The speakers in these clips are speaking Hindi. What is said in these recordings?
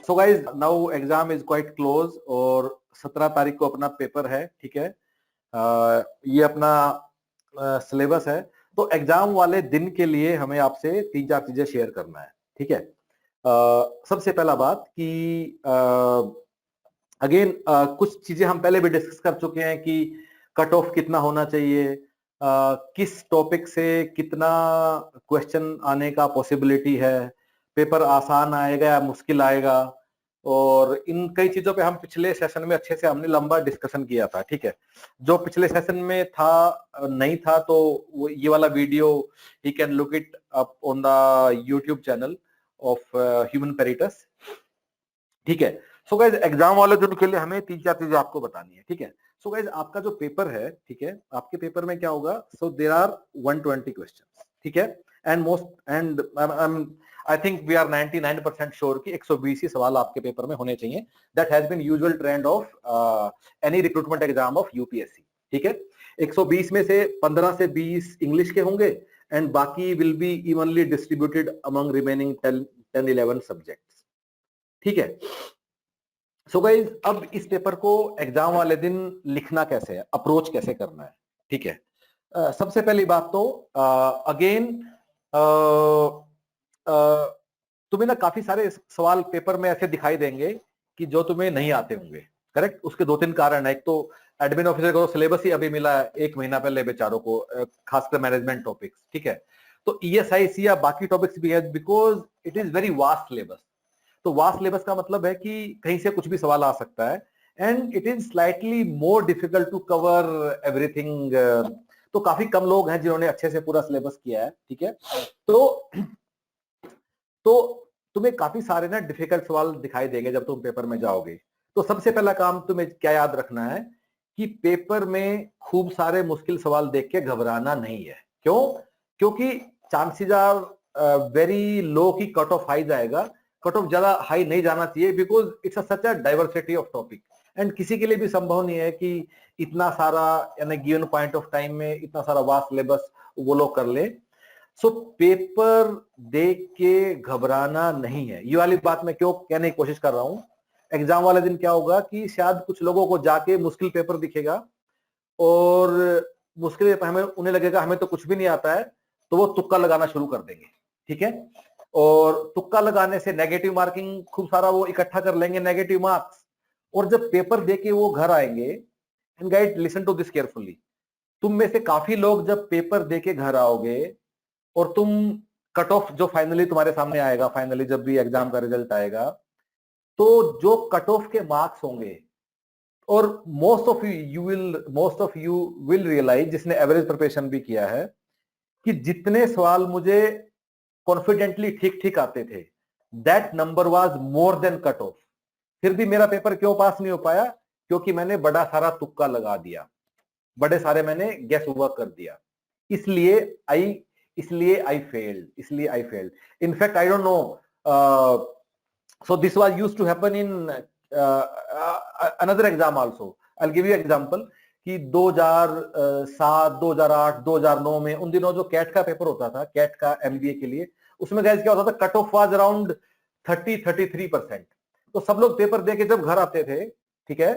So guys now exam is quite close और 17 तारीख को अपना पेपर है, ठीक है। ये अपना सिलेबस है, तो एग्जाम वाले दिन के लिए हमें आपसे 3-4 चीजें शेयर करना है, ठीक है। सबसे पहला बात कि अगेन कुछ चीजें हम पहले भी डिस्कस कर चुके हैं कि कट ऑफ कितना होना चाहिए, किस टॉपिक से कितना क्वेश्चन आने का पॉसिबिलिटी है, पेपर आसान आएगा या मुश्किल आएगा, और इन कई चीजों पे हम पिछले सेशन में अच्छे से हमने लंबा डिस्कशन किया था, ठीक है। जो पिछले सेशन में था नहीं था तो वो ये वाला वीडियो ही can look it up on the YouTube channel of Human Peritus, ठीक है। सो गाइज एग्जाम वाले दिन के लिए हमें 3-4 चीजें आपको बतानी है, ठीक है। सो गाइज आपका जो पेपर है, ठीक है, आपके पेपर में क्या होगा, सो देयर आर 120 क्वेश्चंस, ठीक है। And most and I think we are 99% sure कि 120 ही सवाल आपके पेपर में होने चाहिए। That has been usual trend of any recruitment exam of UPSC, ठीक है। 120 में से 15 से 20 इंग्लिश के होंगे एंड बाकी will be evenly distributed among remaining 10-11 subjects, ठीक है। सो गाइज अब इस पेपर को एग्जाम वाले दिन लिखना कैसे है, अप्रोच कैसे करना है, ठीक है। सबसे पहली बात तो अगेन तुम्हें ना काफी सारे सवाल पेपर में ऐसे दिखाई देंगे कि जो तुम्हें नहीं आते होंगे, करेक्ट। उसके 2-3 कारण है। एक तो एडमिन ऑफिसर को सिलेबस ही अभी मिला है 1 महीना पहले बेचारों को, खासकर मैनेजमेंट टॉपिक्स, ठीक है। तो ईएसआईसी या बाकी टॉपिक्स भी है because it is very vast syllabus. तो वास्ट सिलेबस का मतलब है कि कहीं से कुछ भी सवाल आ सकता है and it is slightly more difficult to cover everything. तो काफी कम लोग हैं जिन्होंने अच्छे से पूरा सिलेबस किया है, ठीक है। तो तुम्हें काफी सारे ना डिफिकल्ट सवाल दिखाई देंगे जब तुम पेपर में जाओगे। तो सबसे पहला काम तुम्हें क्या याद रखना है कि पेपर में खूब सारे मुश्किल सवाल देख के घबराना नहीं है। क्यों? क्योंकि चांसेस आर वेरी लो की कट ऑफ हाई जाएगा। कट ऑफ ज्यादा हाई नहीं जाना चाहिए because it's such a diversity of topic and किसी के लिए भी संभव नहीं है कि इतना सारा यानी गिवन पॉइंट ऑफ टाइम में इतना सारा वास्ट सिलेबस वो लोग कर ले। सो पेपर देख के घबराना नहीं है। ये वाली बात मैं क्यों कहने की कोशिश कर रहा हूं, एग्जाम वाले दिन क्या होगा कि शायद कुछ लोगों को जाके मुश्किल पेपर दिखेगा और मुश्किल पेपर हमें उन्हें लगेगा हमें तो कुछ भी नहीं आता है, तो वो तुक्का लगाना शुरू कर देंगे, ठीक है। और तुक्का लगाने से नेगेटिव मार्किंग खूब सारा वो इकट्ठा कर लेंगे, नेगेटिव मार्क्स। और जब पेपर देके वो घर आएंगे, and guide listen to this carefully, तुम में से काफी लोग जब पेपर देके घर आओगे और तुम कट ऑफ जो फाइनली तुम्हारे सामने आएगा, फाइनली जब भी एग्जाम का रिजल्ट आएगा, तो जो कट ऑफ के मार्क्स होंगे, और most of you will realise, जिसने एवरेज प्रिपरेशन भी किया है, कि जितने सवाल मुझे कॉन्फिडेंटली ठीक ठीक आते थे that number was more than cut off. फिर भी मेरा पेपर क्यों पास नहीं हो पाया? क्योंकि मैंने बड़ा सारा तुक्का लगा दिया, बड़े सारे मैंने गेस वर्क कर दिया, इसलिए I failed. In fact I don't know, so this was used to happen in another exam also. I'll give you example कि 2007, 2008, 2009 में उन दिनों जो कैट का पेपर होता था, कैट का एमबीए के लिए, उसमें गाइस क्या होता था, कट ऑफ वाज अराउंड 33%। तो सब लोग पेपर दे के जब घर आते थे, ठीक है,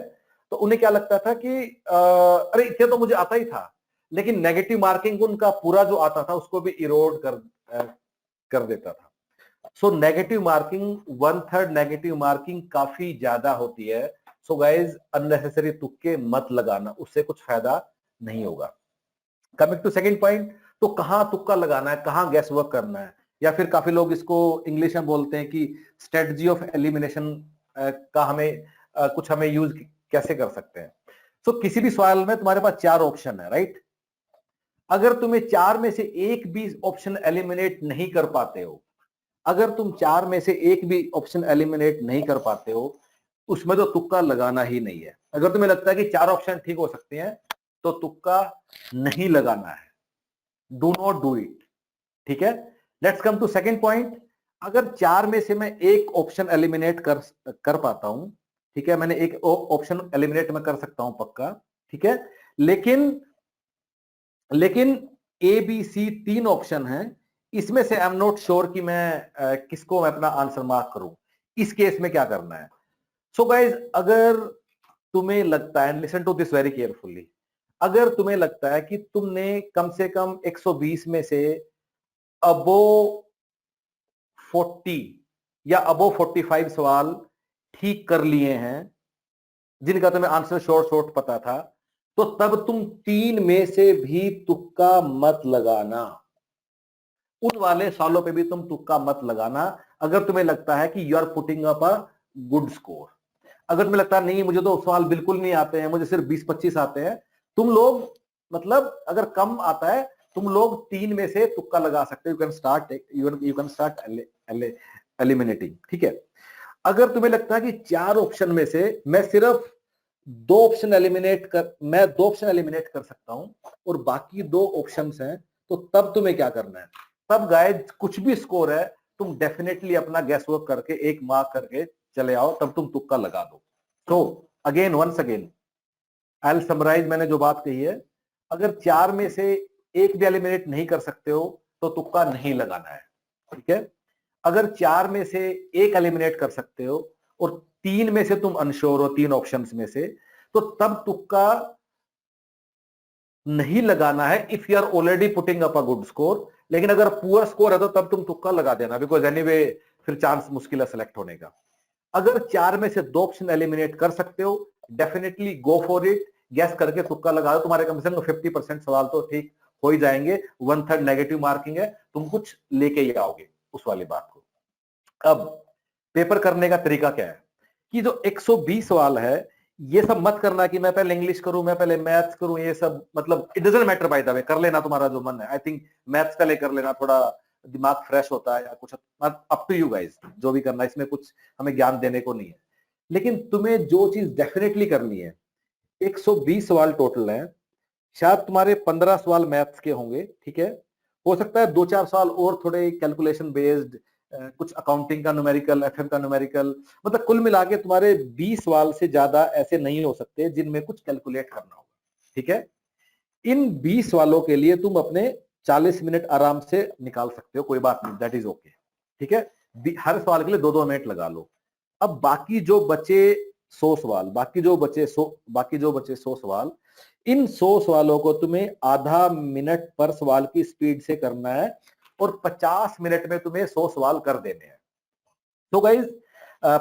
तो उन्हें क्या लगता था कि अरे इतना तो मुझे आता ही था, लेकिन नेगेटिव मार्किंग उनका पूरा जो आता था उसको भी इरोड कर देता था। So negative marking, 1/3 negative marking काफी ज्यादा होती है। सो गाइज अननेसेसरी तुक्के मत लगाना, उससे कुछ फायदा नहीं होगा। कमिंग टू सेकंड पॉइंट, तो कहां तुक्का लगाना है, कहां गैस वर्क करना है, या फिर काफी लोग इसको इंग्लिश में बोलते हैं कि स्ट्रेटजी ऑफ एलिमिनेशन का हमें यूज कैसे कर सकते हैं। सो किसी भी सवाल में तुम्हारे पास 4 ऑप्शन है, राइट। अगर तुम्हें 4 में से एक भी ऑप्शन एलिमिनेट नहीं कर पाते हो, अगर तुम 4 में से एक भी ऑप्शन एलिमिनेट नहीं कर पाते हो, उसमें तो तुक्का लगाना ही नहीं है। अगर तुम्हें लगता है कि 4 ऑप्शन ठीक हो सकते हैं तो तुक्का नहीं लगाना है, डू नॉट डू इट, ठीक है। Let's come to second point. अगर 4 में से मैं एक ऑप्शन एलिमिनेट कर पाता हूं, ठीक है, मैंने एक ऑप्शन एलिमिनेट मैं कर सकता हूं पक्का, ठीक है, लेकिन ए बी सी 3 ऑप्शन हैं, इसमें से आई एम नॉट श्योर कि मैं किसको मैं अपना आंसर मार्क करूं। इस केस में क्या करना है? सो गाइज, अगर तुम्हें लगता है, listen to this very carefully, अगर तुम्हें लगता है कि तुमने कम से कम 120 में से अबो 40 या अबो 45 सवाल ठीक कर लिए हैं, जिनका तुम्हें आंसर शॉर्ट शॉर्ट पता था, तो तब तुम 3 में से भी तुक्का मत लगाना। उन वाले सालों पे भी तुम तुक्का मत लगाना अगर तुम्हें लगता है कि you are putting up a good score. अगर तुम्हें लगता है नहीं मुझे तो सवाल बिल्कुल नहीं आते हैं, मुझे सिर्फ 20-25 आते हैं, तुम लोग मतलब अगर कम आता है तुम लोग 3 में से तुक्का लगा सकते हो। यू कैन स्टार्ट एलिमिनेटिंग, ठीक है। अगर तुम्हें लगता है कि 4 ऑप्शन में से मैं सिर्फ 2 ऑप्शन एलिमिनेट कर सकता हूं और बाकी 2 ऑप्शंस हैं, तो तब तुम्हें क्या करना है? तब गाइस कुछ भी स्कोर है, तुम डेफिनेटली अपना गैस वर्क करके एक मार्क करके चले आओ, तब तुम तुक्का लगा दो। तो again once again I will summarise मैंने जो बात कही है। अगर 4 में से एक भी एलिमिनेट नहीं कर सकते हो तो तुक्का नहीं लगाना है, ठीक है। अगर 4 में से एक एलिमिनेट कर सकते हो और 3 में से तुम अनश्योर हो, 3 ऑप्शंस में से, तो तब तुक्का नहीं लगाना है if you are already putting up a good score. लेकिन अगर पुअर स्कोर है तो तब तुम तुक्का लगा देना, बिकॉज एनीवे फिर चांस मुश्किल है सेलेक्ट होने का। अगर 4 में से 2 ऑप्शन एलिमिनेट कर सकते हो, definitely go for it, gas करके तुक्का लगा दो, तुम्हारे कम से कम 50% सवाल तो ठीक हो ही जाएंगे। 1/3 नेगेटिव मार्किंग है, तुम कुछ लेके ही आओगे उस वाली बात को। अब पेपर करने का तरीका क्या है कि जो 120 सवाल है, ये सब मत करना कि मैं पहले इंग्लिश करूं, मैं पहले मैथ्स करूं, ये सब मतलब it doesn't matter by the way, कर लेना तुम्हारा जो मन है। आई थिंक मैथ्स पहले कर लेना, थोड़ा दिमाग फ्रेश होता है, या कुछ अप टू यू गाइस, जो भी करना है, इसमें कुछ हमें ज्ञान देने को नहीं है। लेकिन तुम्हें जो चीज डेफिनेटली करनी है, 120 सवाल टोटल है, शायद तुम्हारे 15 सवाल मैथ्स के होंगे, ठीक है। हो सकता है 2-4 सवाल और थोड़े कैलकुलेशन बेस्ड, कुछ अकाउंटिंग का न्यूमेरिकल, एफएम का न्यूमेरिकल, मतलब कुल मिला के तुम्हारे 20 सवाल से ज्यादा ऐसे नहीं हो सकते जिनमें कुछ कैलकुलेट करना होगा, ठीक है। इन 20 सवालों के लिए तुम अपने 40 मिनट आराम से निकाल सकते हो, कोई बात नहीं, दैट इज ओके, ठीक है। हर सवाल के लिए 2-2 मिनट लगा लो। अब बाकी जो बचे 100 सवाल, बाकी जो बचे 100 सवाल, इन 100 सवालों को तुम्हें आधा मिनट पर सवाल की स्पीड से करना है और 50 मिनट में तुम्हें 100 सवाल कर देने हैं। तो गाइज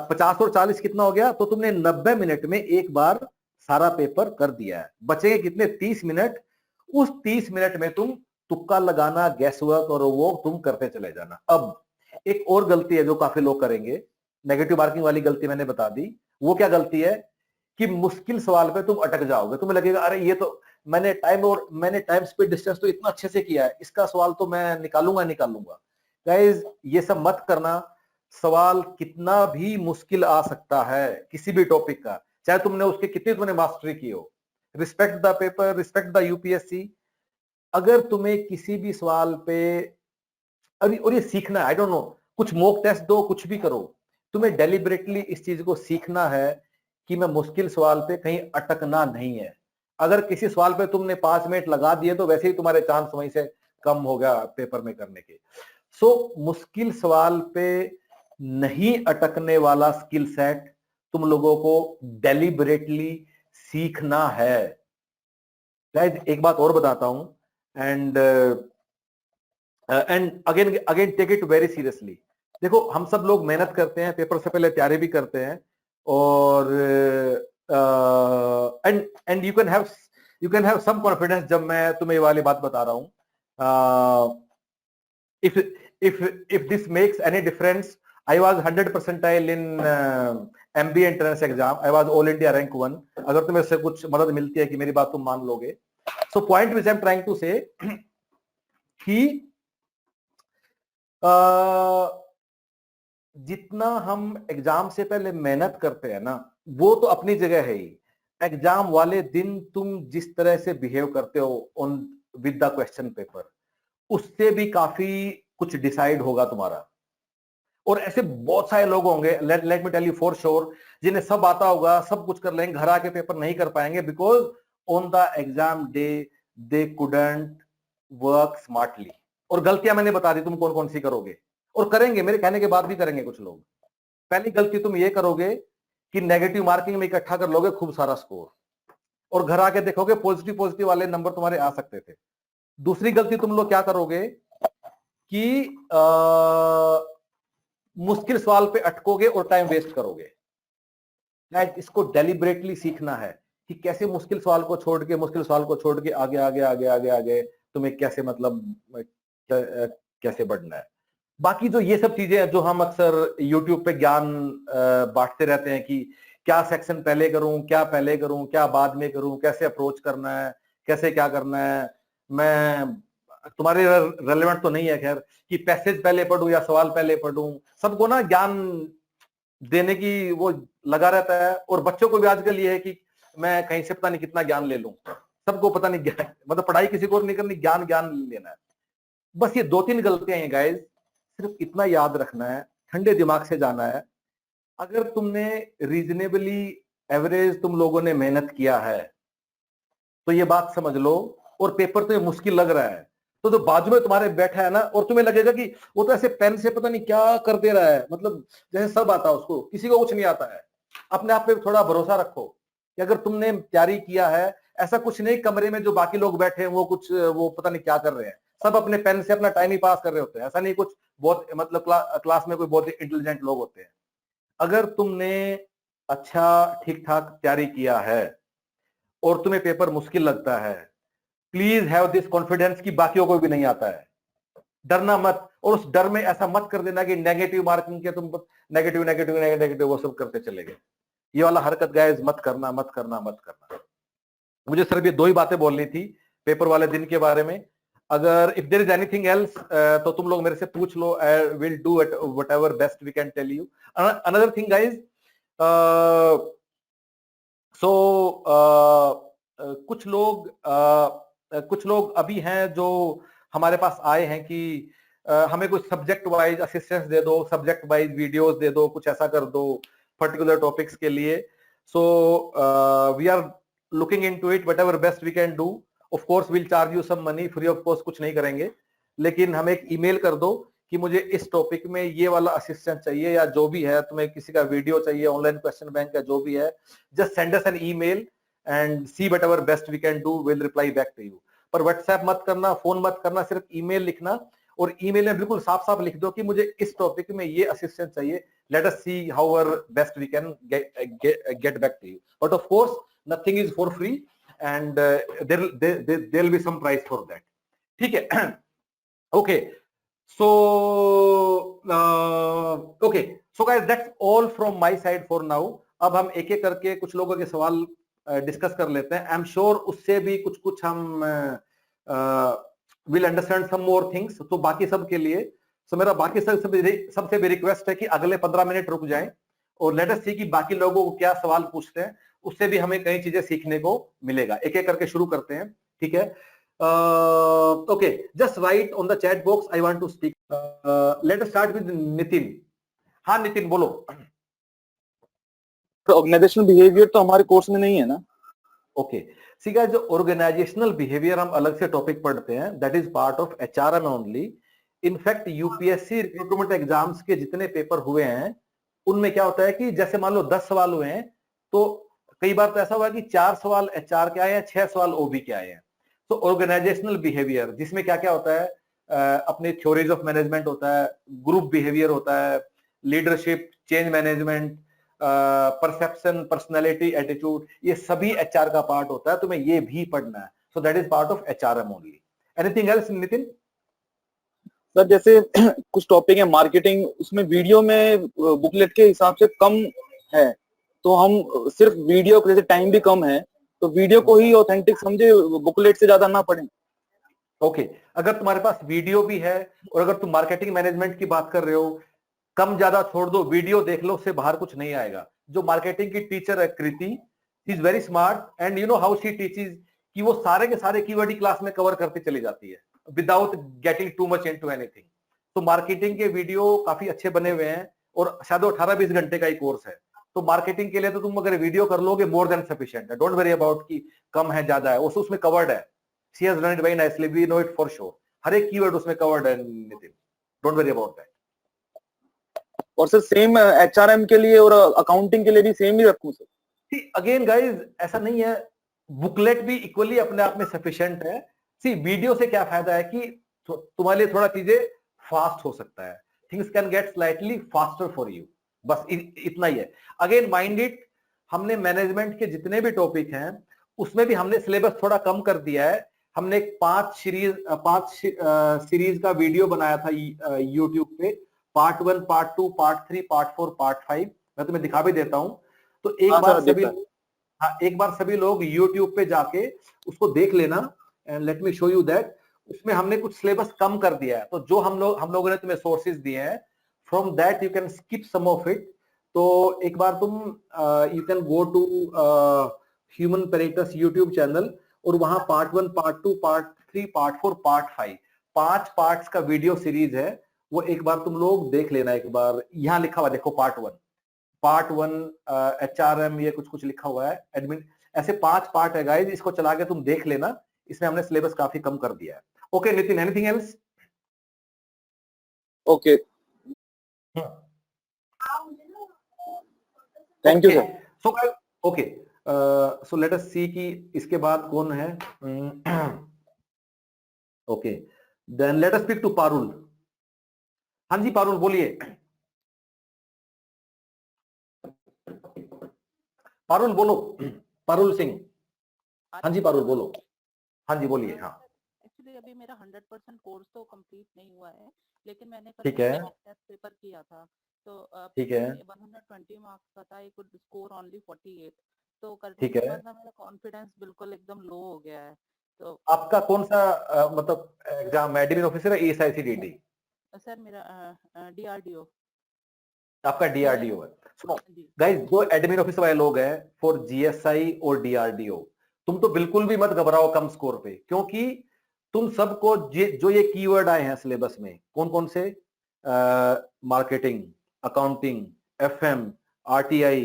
50 और 40 कितना हो गया? तो तुमने 90 मिनट में एक बार सारा पेपर कर दिया है। बचेंगे कितने? 30 मिनट। उस 30 मिनट में तुम तुक्का लगाना, गैस वर्क और वो तुम करते चले जाना। अब एक और गलती है जो काफी लोग करेंगे, नेगेटिव मार्किंग वाली गलती मैंने बता दी। वो क्या गलती है कि मुश्किल सवाल पे तुम अटक जाओगे। तुम्हें लगेगा अरे ये तो मैंने टाइम स्पीड डिस्टेंस तो इतना अच्छे से किया है, इसका सवाल तो मैं निकालूंगा। गाइज ये सब मत करना। सवाल कितना भी मुश्किल आ सकता है किसी भी टॉपिक का, चाहे तुमने उसके कितनी तुमने मास्टरी की हो। Respect the paper, respect the UPSC. अगर तुम्हें किसी भी सवाल पे और ये सीखना है, आई डोंट नो, कुछ मॉक टेस्ट दो, कुछ भी करो, तुम्हें डेलिबरेटली इस चीज को सीखना है कि मैं मुश्किल सवाल पे कहीं अटकना नहीं है। अगर किसी सवाल पे तुमने 5 मिनट लगा दिए तो वैसे ही तुम्हारे चांस वहीं से कम हो गया पेपर में करने के। सो मुश्किल सवाल पे नहीं अटकने वाला स्किल सेट तुम लोगों को डेलिबरेटली सीखना है। गाइस एक बात और बताता हूं, and again take it very seriously. देखो हम सब लोग मेहनत करते हैं, पेपर से पहले तैयारी भी करते हैं, और and you can have some confidence जब मैं तुम्हें ये वाली बात बता रहा हूं। if if this makes any difference, I was 100 percentile in MBA entrance exam. I was all India rank 1. अगर तुम्हें इससे कुछ मदद मिलती है कि मेरी बात तुम मान लोगे, so point which I'm trying to say कि जितना हम एग्जाम से पहले मेहनत करते हैं ना, वो तो अपनी जगह है ही। एग्जाम वाले दिन तुम जिस तरह से बिहेव करते हो on with the question paper, उससे भी काफी कुछ डिसाइड होगा तुम्हारा। और ऐसे बहुत सारे लोग होंगे, let me tell you for sure, जिन्हें सब आता होगा, सब कुछ कर लेंगे, घर आके पेपर नहीं कर पाएंगे because on the exam day they couldn't work smartly. और गलतियां मैंने बता दी तुम कौन कौन सी करोगे, और करेंगे, मेरे कहने के बाद भी करेंगे कुछ लोग। पहली गलती तुम ये करोगे कि नेगेटिव मार्किंग में इकट्ठा कर लोगे खूब सारा स्कोर और घर आके देखोगे पॉजिटिव पॉजिटिव वाले नंबर तुम्हारे आ सकते थे। दूसरी गलती तुम लोग क्या करोगे कि मुश्किल सवाल पे अटकोगे और टाइम वेस्ट करोगे। इसको डेलिबरेटली सीखना है कि कैसे मुश्किल सवाल को छोड़ के आगे आगे आगे आगे आगे तुम्हें कैसे मतलब कैसे बढ़ना है। बाकी जो ये सब चीजें हैं जो हम अक्सर YouTube पे ज्ञान बांटते रहते हैं कि क्या सेक्शन पहले करूं, क्या पहले करूं, क्या बाद में करूं, कैसे अप्रोच करना है, कैसे क्या करना है। मैं तुम्हारे रेलेवेंट तो नहीं है खैर कि पैसेज पहले पढ़ूं या सवाल पहले पढ़ूं। सबको ना ज्ञान देने की वो लगा रहता है और बच्चों को भी आजकल ये है कि मैं कहीं से पता नहीं कितना ज्ञान ले लूं। सबको पता नहीं ज्ञान मतलब पढ़ाई किसी को नहीं करनी, ज्ञान ज्ञान लेना है। बस ये 2-3 गलतियां हैं गाइस, सिर्फ इतना याद रखना है, ठंडे दिमाग से जाना है। अगर तुमने रीजनेबली एवरेज तुम लोगों ने मेहनत किया है तो ये बात समझ लो और पेपर तो ये मुश्किल लग रहा है तो जो बाजू में तुम्हारे बैठा है ना और तुम्हें लगेगा कि वो तो ऐसे पेन से पता नहीं क्या कर दे रहा है, मतलब जैसे सब आता है उसको, किसी को कुछ नहीं आता है। अपने आप पे थोड़ा भरोसा रखो कि अगर तुमने तैयारी किया है, ऐसा कुछ नहीं कमरे में जो बाकी लोग बैठे हैं वो कुछ वो पता नहीं क्या कर रहे हैं, सब अपने पेन से अपना टाइम ही पास कर रहे होते हैं। ऐसा नहीं कुछ बहुत मतलब क्लास में कोई बहुत इंटेलिजेंट लोग होते हैं। अगर तुमने अच्छा ठीक ठाक तैयारी किया है और तुम्हें पेपर मुश्किल लगता है, प्लीज हैव दिस कॉन्फिडेंस कि बाकियों को भी नहीं आता है। डरना मत और उस डर में ऐसा मत कर देना कि नेगेटिव मार्किंग के तुम नेगेटिव नेगेटिव नेगेटिव वो सब करते चले गए। ये वाला हरकत गाइस मत करना मत करना मत करना। मुझे सिर्फ ये 2 ही बातें बोलनी थी पेपर वाले दिन के बारे में। अगर if there is anything else तो तुम लोग मेरे से पूछ लो, I will do it whatever best we can tell you. Another thing guys, so कुछ लोग अभी हैं जो हमारे पास आए हैं कि हमें कुछ सब्जेक्ट वाइज असिस्टेंस दे दो, सब्जेक्ट वाइज वीडियोस दे दो, कुछ ऐसा कर दो पर्टिकुलर टॉपिक्स के लिए। So we are looking into it, whatever best we can do. Of course will charge you some money, free of cost कुछ नहीं करेंगे, लेकिन हमें एक ईमेल कर दो कि मुझे इस टॉपिक में ये वाला असिस्टेंस चाहिए या जो भी है, तुम्हें किसी का वीडियो चाहिए, ऑनलाइन क्वेश्चन बैंक का जो भी है, just send us an email and see whatever best we can do, will reply back to you. पर व्हाट्सएप मत करना, फोन मत करना, सिर्फ ईमेल लिखना और ईमेल में बिल्कुल साफ साफ लिख दो कि मुझे इस टॉपिक में ये असिस्टेंस चाहिए, let us see how best we can get back to you. But of course nothing is for free and there will be some price for that. ठीक है? Okay, so okay, so guys that's all from my side for now। अब हम एक एक करके कुछ लोगों के सवाल डिस्कस कर लेते हैं। आई एम श्योर उससे भी कुछ कुछ हम will understand some more things. तो बाकी सब के लिए मेरा बाकी सबसे भी रिक्वेस्ट है कि अगले 15 मिनट रुक जाएं और लेट अस सी कि बाकी लोगों को क्या सवाल पूछते हैं, उससे भी हमें कई चीजें सीखने को मिलेगा। एक एक करके शुरू करते हैं, ठीक है? Okay, just write on the chat box I want to speak। let us start with Nitin. हाँ नितिन बोलो। ऑर्गेनाइजेशनल बिहेवियर तो हमारे कोर्स में नहीं है ना? ओके, सी गाइस, जो ऑर्गेनाइजेशनल बिहेवियर हम अलग से टॉपिक पढ़ते हैं, that is part of HRM only. In fact UPSC recruitment exams के जितने पेपर हुए हैं उनमें क्या होता है कि जैसे मान लो 10 सवाल हुए हैं तो कई बार तो ऐसा हुआ कि 4 सवाल एचआर के आए हैं, 6 सवाल ओबी के आए हैं। तो ऑर्गेनाइजेशनल बिहेवियर जिसमें क्या क्या होता है, अपने थ्योरीज ऑफ मैनेजमेंट होता है, ग्रुप बिहेवियर होता है, leadership, change management, perception, personality, attitude, ये सभी एचआर का पार्ट होता है। तुम्हें ये भी पढ़ना है। So that is part of HRM only. Anything else Nitin? Sir जैसे कुछ टॉपिक है मार्केटिंग, उसमें वीडियो में बुकलेट के हिसाब से कम है, तो हम सिर्फ वीडियो जैसे टाइम भी कम है तो वीडियो को ही ऑथेंटिक समझे, बुकलेट से ज्यादा ना पढ़ें। ओके, अगर तुम्हारे पास वीडियो भी है और अगर तुम मार्केटिंग मैनेजमेंट की बात कर रहे हो, कम ज्यादा छोड़ दो, वीडियो देख लो, उससे बाहर कुछ नहीं आएगा। जो मार्केटिंग की टीचर है Kriti, is very smart and you know how she teaches कि वो सारे के सारे कीवर्ड ही क्लास में कवर करके चली जाती है without getting too much into anything. तो मार्केटिंग के वीडियो काफी अच्छे बने हुए हैं और शायद 18-20 घंटे का ही कोर्स है। तो मार्केटिंग के लिए तो तुम अगर वीडियो कर लोगे मोर देन सफिशिएंट है। डोंट वरी अबाउट कि कम है ज्यादा है, उसमें कवर्ड है। She has done it very nicely, we know it for sure. हर एक कीवर्ड उसमें कवर्ड है Nitin, don't worry about that. और सर सेम HRM के लिए और अकाउंटिंग के लिए भी सेम ही रखूं सर? सी अगेन गाइज, ऐसा नहीं है, बुकलेट भी इक्वली अपने आप में सफिशिएंट है। सी वीडियो से क्या फायदा है कि तुम्हारे लिए थोड़ा चीजें फास्ट हो सकता है, things can get slightly faster for you, बस इतना ही है। अगेन माइंड इट, हमने मैनेजमेंट के जितने भी टॉपिक हैं उसमें भी हमने सिलेबस थोड़ा कम कर दिया है। हमने एक 5 सीरीज का वीडियो बनाया था यूट्यूब पे, part 1, part 2, part 3, part 4, part 5। मैं तुम्हें दिखा भी देता हूं, तो एक हाँ बार सर सभी देखा है। हाँ, एक बार सभी लोग YouTube पे जाके उसको देख लेना, and let me show you that. उसमें हमने कुछ सिलेबस कम कर दिया है, तो जो हम लोगों ने तुम्हें सोर्सेज दिए हैं, from that you can skip some of it. तो एक बार तुम you can go to human peretus YouTube channel, और वहां part 1, part 2, part 3, part 4, part 5, 5 parts का वीडियो सीरीज है, वो एक बार तुम लोग देख लेना। एक बार यहाँ लिखा हुआ देखो, पार्ट 1 HRM, ये कुछ कुछ लिखा हुआ है, एडमिन, ऐसे 5 पार्ट है गाइस, इसको चला के तुम देख लेना, इसमें हमने सिलेबस काफी कम कर दिया है। Okay Nitin, anything else? Okay, thank you sir. So okay, so let us see कि इसके बाद कौन है। Okay, then let us speak to Parul. हाँ जी पारुल बोलिए। पारुल बोलो, पारुल सिंह। हाँ जी पारुल बोलो, हाँ जी बोलिए। हाँ एक्चुअली अभी मेरा 100% कोर्स तो कंप्लीट नहीं हुआ है, लेकिन मैंने कल ठीक है, टेस्ट पेपर किया था, तो ठीक है, 120 मार्क्स का था, आई कुड स्कोर ओनली 48। तो करने ठीक के है। बाद ना मेरा कॉन्फिडेंस बिल्कुल एकदम लो हो गया है। तो आपका कौन सा मतलब एग्जाम, एडमिन ऑफिसर है, ESICDD? सर मेरा DRDO। आपका DRDO है। सुनो जी गाइस, जो एडमिन ऑफिसर वाले लोग हैं फॉर GSI और DRDO, तुम तो बिल्कुल भी मत घबराओ कम स्कोर पे, क्योंकि तुम सबको जो ये कीवर्ड आए हैं सिलेबस में, कौन कौन से, marketing, accounting, FM, RTI,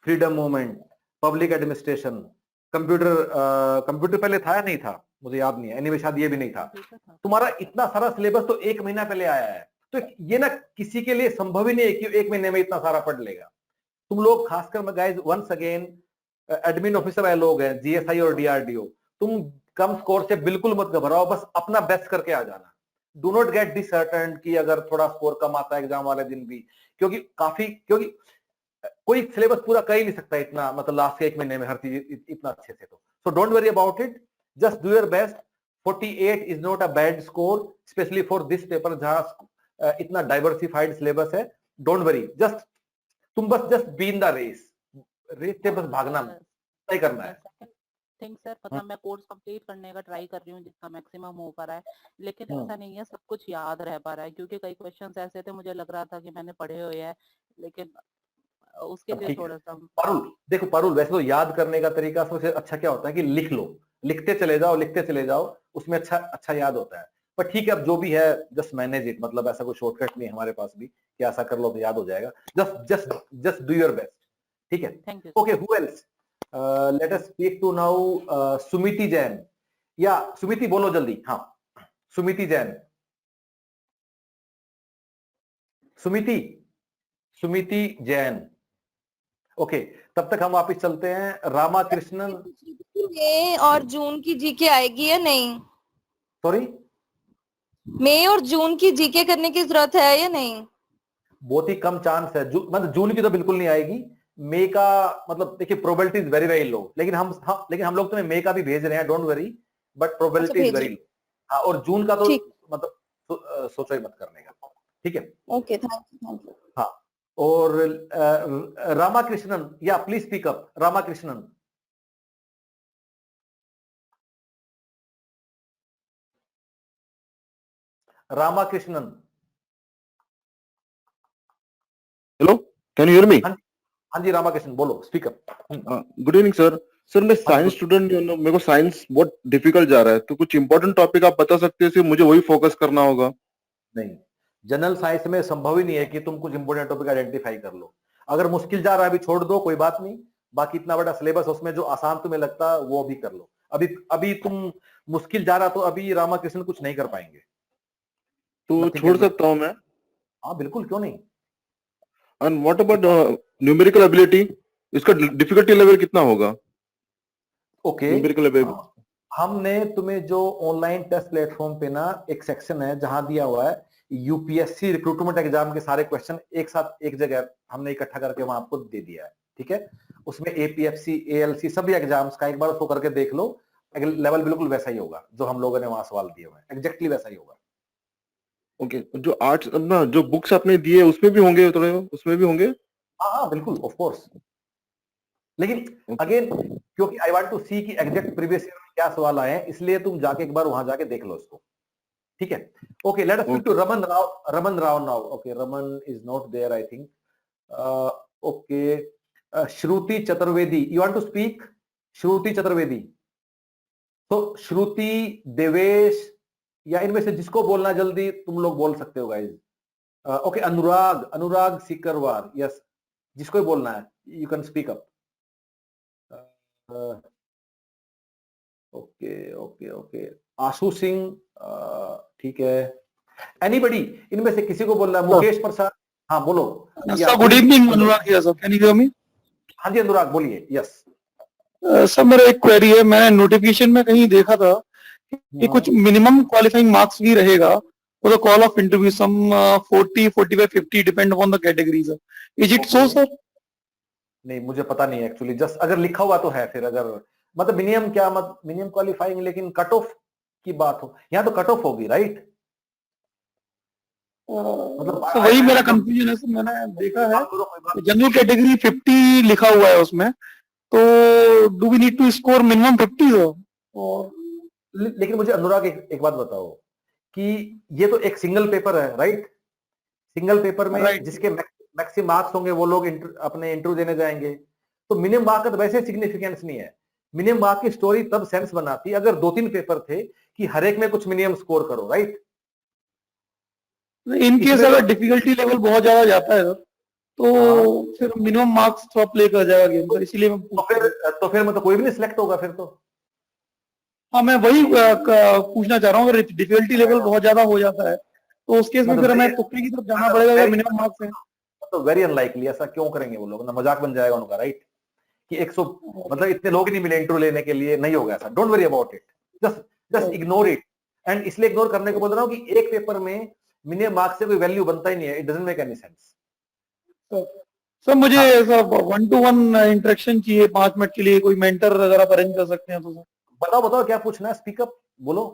freedom movement, public administration, computer पहले था या नहीं था मुझे याद नहीं है, एनीवे शायद ये भी नहीं था। कंप्यूटर था। तुम्हारा इतना सारा सिलेबस तो 1 महीना पहले आया है, तो ये ना किसी के लिए संभव ही नहीं है कि 1 महीने में इतना सारा पढ़ लेगा। तुम लोग खासकर मैं guys once again, admin officer वाले लोग हैं GSI और DRDO, तुम कम स्कोर से बिल्कुल मत घबराओ, बस अपना बेस्ट करके आ जाना। डू नॉट गेट डिसर्टेंड कि अगर थोड़ा स्कोर कम आता है एग्जाम वाले दिन भी, क्योंकि कोई सिलेबस पूरा कर ही नहीं सकता इतना, मतलब लास्ट के 1 महीने में हर चीज इतना अच्छे से। तो so don't worry about it, just do your best. 48 is not a bad score, specially for this paper जहां इतना डाइवर्सिफाइड सिलेबस है। डोंट वरी, तुम बस just be in the race से बस भागना नहीं करना है। थिंक सर, मतलब मैं कोर्स कंप्लीट करने का ट्राई कर रही हूँ जितना मैक्सिमम हो पा रहा है, लेकिन ऐसा नहीं है सब कुछ याद रह पा रहा है, क्योंकि कई क्वेश्चंस ऐसे थे मुझे लग रहा था कि मैंने पढ़े हुए हैं, लेकिन उसके लिए ठीक है थोड़ा सा पारुल, देखो पारुल, वैसे तो याद करने का तरीका सबसे अच्छा क्या होता है कि लिख लो, लिखते चले जाओ, लिखते चले जाओ, उसमें अच्छा अच्छा याद होता है। पर ठीक है, अब जो भी है जस्ट मैनेज इट, मतलब ऐसा कोई शॉर्टकट नहीं है हमारे पास भी कि ऐसा कर लो तो याद हो जाएगा। Just just just do your best, ठीक है। Thank you. Okay, who else? Let us speak to now Sumiti Jain. या सुमिति बोलो जल्दी। हाँ सुमिति जैन, सुमिति, सुमिति जैन। ओके, तब तक हम वापिस चलते हैं रामा कृष्णन। मई और जून की जीके आएगी या नहीं? सॉरी, मई और जून की जीके करने की जरूरत है या नहीं? बहुत ही कम चांस है, मतलब जून की तो बिल्कुल नहीं आएगी। मई का मतलब देखिए probability is very very low, लेकिन हम लोग तुम्हें मई का भी भेज रहे हैं, don't worry, but probability is very low. हाँ, और जून का तो ठीक, मतलब सोचो ही मत करने का, ठीक है। Okay, thank you. हाँ, और रामाकृष्णन, या please speak up Ramakrishnan. Ramakrishnan, hello, can you hear me? हाँ जी रामाकृष्णन बोलो, speak up. Good evening sir. Sir मैं साइंस स्टूडेंट हूँ, मेरे को साइंस बहुत डिफिकल्ट जा रहा है, तो कुछ इंपॉर्टेंट टॉपिक आप बता सकते हैं, मुझे वही फोकस करना होगा। नहीं, जनरल साइंस में संभव ही नहीं है कि तुम कुछ इंपोर्टेंट टॉपिक आइडेंटिफाई कर लो। अगर मुश्किल जा रहा है अभी छोड़ दो, कोई बात नहीं, बाकी इतना बड़ा सिलेबस उसमें जो आसान तुम्हें लगता है वो भी कर लो। अभी अभी तुम मुश्किल जा रहा तो अभी रामाकृष्ण कुछ नहीं कर पाएंगे, तो Nothing छोड़ can be- सकता हूँ मैं? हाँ बिल्कुल, क्यों नहीं। And what about numerical ability, इसका डिफिकल्टी लेवल कितना होगा? Okay, numerical ability. हमने तुम्हें जो ऑनलाइन टेस्ट प्लेटफॉर्म पे ना एक सेक्शन है जहां दिया हुआ है यूपीएससी रिक्रूटमेंट एग्जाम के सारे क्वेश्चन एक साथ एक जगह हमने इकट्ठा करके वहां आपको दे दिया है, ठीक है। उसमें एपीएफसी, एएलसी सभी एग्जाम्स का एक बार उसको करके देख लो, लेवल बिल्कुल वैसा ही होगा जो हम लोगों ने वहां सवाल दिए हुए हैं, एग्जैक्टली वैसा ही होगा। ओके, जो आर्ट्स ना जो बुक्स आपने दिए उसमें भी होंगे, थोड़े उसमें भी होंगे? हाँ हाँ बिल्कुल, ऑफ कोर्स। लेकिन अगेन क्योंकि आई वांट टू सी कि एग्जैक्ट प्रीवियस ईयर में क्या सवाल आए हैं, इसलिए तुम जाके एक बार वहां जाके देख लो इसको, ठीक है। Okay, let us speak to Raman Rao. Raman Rao now. Okay, Raman is not there I think. Okay, Shruti Chaturvedi, you want to speak? Shruti Chaturvedi. तो श्रुति, देवेश या इनमें से जिसको बोलना जल्दी तुम लोग बोल सकते हो guys. Okay, Anurag, Anurag Sikarwar, yes, जिसको ही बोलना है you can speak up. Okay okay okay, Ashu Singh, ठीक है। एनीबडी इनमें से किसी को बोलना है? मुकेश प्रसाद, हाँ बोलो। Sir good evening, Anurag here sir, can you hear me? हाँ जी अनुराग बोलिए, यस। सर मेरा एक क्वेरी है, मैंने नोटिफिकेशन में कहीं देखा था कि कुछ मिनिमम क्वालिफाइंग मार्क्स भी रहेगा for the call of interview, some 40, 45, 50 depend upon the category sir, is it so sir? नहीं मुझे पता नहीं एक्चुअली, जस्ट अगर लिखा हुआ तो है, फिर अगर मतलब मिनिमम क्या, मत मिनिमम क्वालिफाइंग, लेकिन कट ऑफ की बात हो यहाँ तो कट ऑफ होगी, राइट? मतलब सर वही मेरा कंफ्यूजन है सर, मैंने देखा है जनरल कैटेगरी 50 लिखा हुआ है उसमें, तो do we need to score minimum 50 sir? और लेकिन मुझे अनुराग एक बात बताओ कि ये तो एक सिंगल पेपर है, राइट? सिंगल पेपर में Right. जिसके मैक्सिमम मार्क्स होंगे वो लोग अपने इंटरव्यू देने जाएंगे, तो मिनिमम मार्क का तो वैसे सिग्निफिकेंस नहीं है। मिनिमम मार्क की स्टोरी तब सेंस बनाती अगर 2-3 पेपर थे कि हर एक में कुछ मिनिमम स्कोर करो, राइट? इन केस इसमें अगर तो- डिफिकल्टी लेवल बहुत ज्यादा जाता है तो फिर मिनिमम मार्क्स थोड़ा प्ले कर जाएगा गेम सर, इसीलिए मैं तो फिर मतलब कोई भी नहीं सिलेक्ट होगा फिर तो। हाँ मैं वही पूछना चाह रहा हूँ, अगर डिफिकल्टी लेवल बहुत ज्यादा हो जाता है तो उस केस में फिर हमें तुक्के की तरफ जाना पड़ेगा अगर मिनिमम मार्क्स है तो वेरी अनलाइकली, ऐसा क्यों करेंगे वो लोग ना, मजाक बन जाएगा उनका, राइट? कि 100 मतलब इतने लोग ही नहीं मिले इंटरव्यू लेने के लिए, नहीं होगा ऐसा, don't worry about it, just ignore it. And इसलिए इग्नोर करने को बोल रहा हूँ कि एक पेपर में मिनिमम मार्क्स से कोई वैल्यू बनता ही नहीं है, it doesn't make any sense. Sir मुझे ऐसा 1-to-1 इंटरेक्शन चाहिए 5 मिनट के लिए, कोई मेंटर अगर आप अरेंज कर सकते हैं तो सर। बताओ बताओ क्या पूछना है, स्पीकअप बोलो।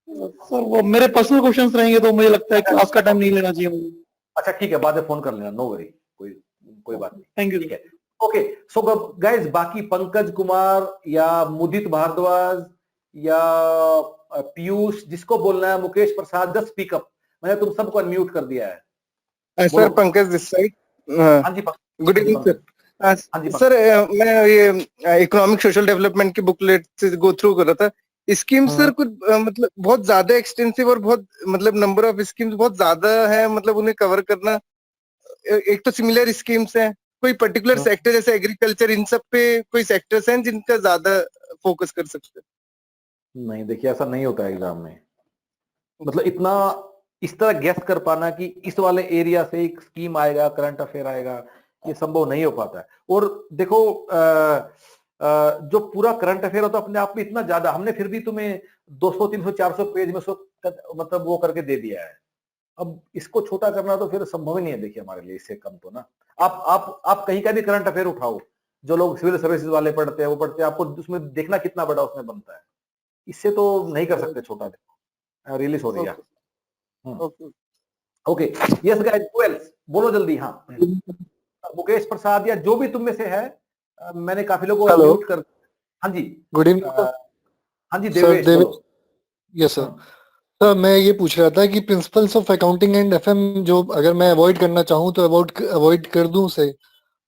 सर वो मेरे पर्सनल क्वेश्चंस रहेंगे तो मुझे लगता है क्लास का टाइम नहीं लेना चाहिए मुझे। अच्छा ठीक है, बाद में फोन कर लेना, नो वरी, कोई बात नहीं, थैंक यू। ठीक है। ओके, सो गाइस बाकी पंकज कुमार या मुदित भारद्वाज या पीयूष, जिसको बोलना है, मुकेश प्रसाद, जस्ट स्पीकअप, मैंने तुम सबको अनम्यूट कर दिया है। Sir Pankaj this side. हाँ जी, गुड इवनिंग सर। हाँ जी सर मैं ये इकोनॉमिक सोशल डेवलपमेंट की बुकलेट से गो थ्रू कर रहा था। स्कीम सर कुछ मतलब बहुत ज्यादा एक्सटेंसिव और बहुत मतलब नंबर ऑफ स्कीम्स बहुत ज्यादा है, मतलब उन्हें कवर करना। एक तो सिमिलर स्कीम्स हैं, कोई पर्टिकुलर सेक्टर जैसे एग्रीकल्चर, इन सब पे कोई सेक्टर्स हैं जिनका ज्यादा फोकस कर सकते हैं? नहीं देखिए, ऐसा नहीं होता है एग्जाम में, मतलब इतना इस तरह गेस कर पाना कि इस वाले एरिया से एक स्कीम आएगा, करंट अफेयर आएगा, ये संभव नहीं हो पाता है। और देखो जो पूरा करंट अफेयर होता है अपने आप में इतना ज्यादा, हमने फिर भी तुम्हें 200, 300, 400 पेज में मतलब वो करके दे दिया है। अब इसको छोटा करना तो फिर संभव ही नहीं है, देखिए हमारे लिए इससे कम तो ना। आप कहीं का भी करंट अफेयर उठाओ, जो लोग सिविल सर्विसेज वाले पढ़ते हैं वो पढ़ते हैं, आपको उसमें देखना कितना बड़ा उसमें बनता है, इससे तो नहीं कर सकते छोटा। देखो रियली सॉरी यार। Okay, yes guys, who else, बोलो जल्दी। हाँ, मुकेश प्रसाद या जो भी तुम में से है, मैंने काफी लोगों को म्यूट कर। हाँ जी, गुड इवनिंग हाँ जी सर। देवेश, बोलो। Yes sir. सर मैं ये पूछ रहा था कि principles of accounting and FM जो अगर मैं अवॉइड करना चाहूँ तो अवॉइड कर दूं उसे,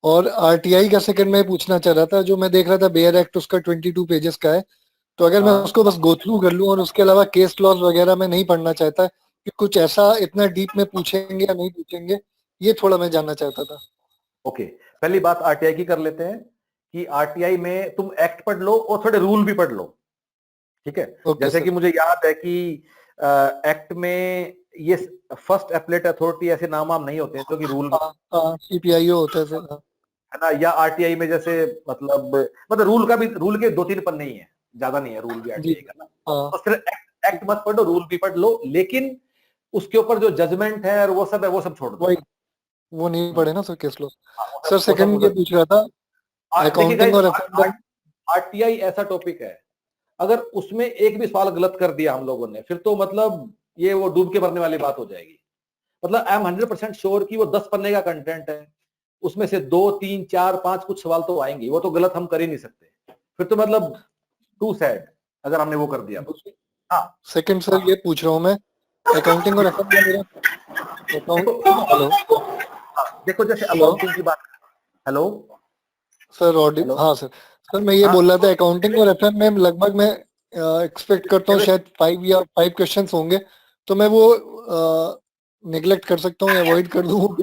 और आरटीआई का सेकंड मैं पूछना चाह रहा था, जो मैं देख रहा था बेयर एक्ट उसका 22 पेजेस का है, तो अगर मैं उसको बस गो थ्रू कर लूं और उसके अलावा केस लॉज वगैरह मैं नहीं पढ़ना चाहता कि कुछ ऐसा इतना डीप में पूछेंगे या नहीं पूछेंगे, ये थोड़ा मैं जानना चाहता था। ओके, पहली बात आरटीआई की कर लेते हैं कि आरटीआई में तुम एक्ट पढ़ लो और थोड़े रूल भी पढ़ लो, ठीक है? जैसे कि मुझे याद है कि एक्ट में ये फर्स्ट एपलेट अथॉरिटी ऐसे नाम वाम नहीं होते हैं क्योंकि रूल CPIO होता है सर। है ना, या आरटीआई में जैसे मतलब रूल के 2-3 पन्ने ही है, ज्यादा नहीं है रूल भी आरटीआई का ना। हाँ तो सिर्फ एक्ट मत पढ़ो, रूल भी पढ़ लो, लेकिन उसके ऊपर जो जजमेंट है और वो सब छोड़ दो। वही, वो नहीं पढ़े ना सर केस लॉ। हाँ, वो सर सब सेकंड ये पूछ रहा था, देखिए अकाउंटिंग और FM आरटीआई ऐसा टॉपिक है, अगर उसमें एक भी सवाल गलत कर दिया हम लोगों ने, फिर तो मतलब ये वो डूब के मरने वाली बात हो जाएगी। मतलब आई एम 100% श्योर कि वो 10 पन्ने का कंटेंट है, उसमें से 2, 3, 4, 5 कुछ सवाल तो आएंगे, वो तो गलत हम कर ही नहीं सकते, फिर तो मतलब टू सैड अगर हमने वो कर दिया तो। हाँ सेकंड सर ये पूछ रहा हूँ मैं, अकाउंटिंग और FM में मेरा हेलो देखो जैसे हेलो अकाउंटिंग की बात, हेलो सर ऑडियो, हेलो हाँ सर मैं ये हाँ बोल रहा था अकाउंटिंग और FM में लगभग मैं एक्सपेक्ट करता हूँ शायद 5 क्वेश्चंस होंगे, तो मैं वो निगलेक्ट कर सकता हूँ या अवॉइड कर दूँ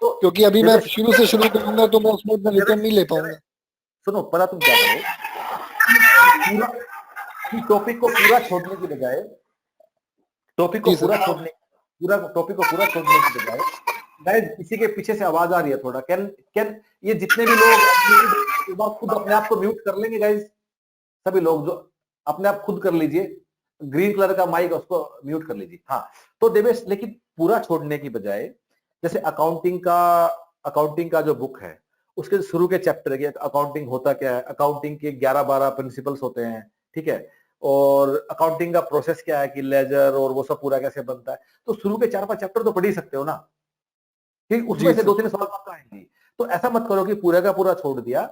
तो क्योंकि अभी मैं देवेश, शुरू से शुरू करूंगा तो मैं उसमें इतना रिटर्न नहीं ले पाऊंगा। सुनो पता तुम क्या करो, पूरा टॉपिक को पूरा छोड़ने की बजाय टॉपिक को जी सर। पूरा छोड़ने की बजाय गाइस, इसी के पीछे से आवाज आ रही है थोड़ा, कैन ये जितने भी लोग एक बार खुद अपने आप को म्यूट कर लेंगे गाइस, सभी लोग जो अपने आप खुद कर लीजिए, ग्रीन कलर का माइक उसको म्यूट कर लीजिए। हाँ तो देवेश, लेकिन पूरा छोड़ने की बजाय जैसे अकाउंटिंग का जो बुक है उसके शुरू के चैप्टर है, अकाउंटिंग होता क्या है, अकाउंटिंग के 11-12 प्रिंसिपल्स होते हैं, ठीक है, और अकाउंटिंग का प्रोसेस क्या है कि लेजर और वो सब पूरा कैसे बनता है, तो शुरू के 4-5 चैप्टर तो पढ़ ही सकते हो ना, ठीक, उसमें जी से सर। 2-3 सवाल पक्का आएंगे। तो ऐसा मत करो कि पूरा का पूरा छोड़ दिया,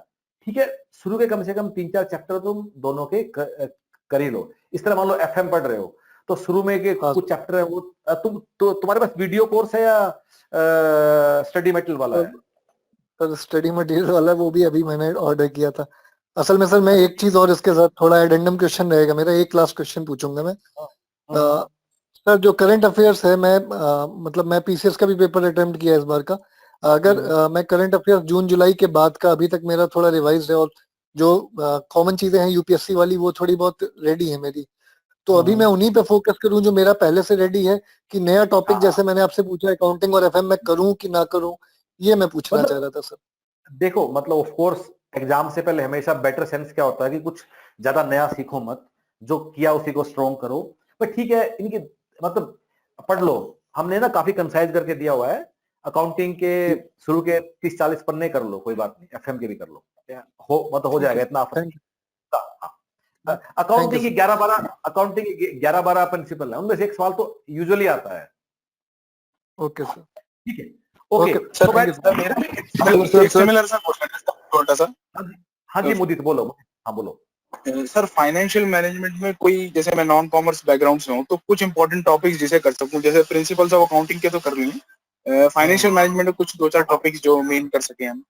ठीक है, शुरू के कम से कम 3-4 चैप्टर तुम दोनों के कर ही लो। इस तरह मान लो एफएम पढ़ रहे हो तो शुरू में के हाँ कुछ चैप्टर है वो तुम्हारे पास वीडियो कोर्स है या स्टडी मटेरियल वाला है? सर स्टडी मटेरियल वाला वो भी अभी मैंने ऑर्डर किया था। असल में सर मैं एक चीज और इसके साथ थोड़ा एडेंडम क्वेश्चन रहेगा मेरा, एक लास्ट क्वेश्चन पूछूंगा मैं। सर जो करंट अफेयर्स है, मैं मतलब मैं पीसीएस का भी पेपर अटेम्प्ट किया इस बार का, अगर मैं करंट अफेयर्स जून जुलाई के बाद का अभी तक मेरा थोड़ा रिवाइज है और जो कॉमन चीजें हैं यूपीएससी वाली वो थोड़ी बहुत रेडी है मेरी, तो अभी मैं उन्हीं पे फोकस करूं जो मेरा पहले से रेडी है, कि नया टॉपिक जैसे मैंने आपसे पूछा अकाउंटिंग और एफएम में करूं कि ना करूं, ये मैं पूछना चाह रहा था सर। देखो मतलब ऑफ कोर्स एग्जाम से पहले हमेशा बेटर सेंस क्या होता है कि कुछ ज्यादा नया सीखो मत, जो किया उसी को स्ट्रॉन्ग करो, पर ठीक है इनकी मतलब पढ़ लो, हमने ना काफी कंसाइज करके दिया हुआ है, अकाउंटिंग के शुरू के 30-40 पन्ने कर लो, कोई बात नहीं, एफएम के भी कर लो, हो जाएगा इतना। अकाउंटिंग की 11-12 प्रिंसिपल है, उनमें से एक सवाल तो यूजुअली आता है। ओके सर, ठीक है, ओके सर तो सिमिलर सा क्वेश्चन छोटा सा। हाँ जी मुदित बोलो, हाँ बोलो। सर फाइनेंशियल मैनेजमेंट में कोई, जैसे मैं नॉन कॉमर्स बैकग्राउंड से हूँ, तो कुछ इंपॉर्टेंट टॉपिक्स जिसे कर सकूं, जैसे प्रिंसिपल्स ऑफ अकाउंटिंग के तो कर ली, फाइनेंशियल मैनेजमेंट में कुछ 2-4 टॉपिक्स जो मेन कर सके हम।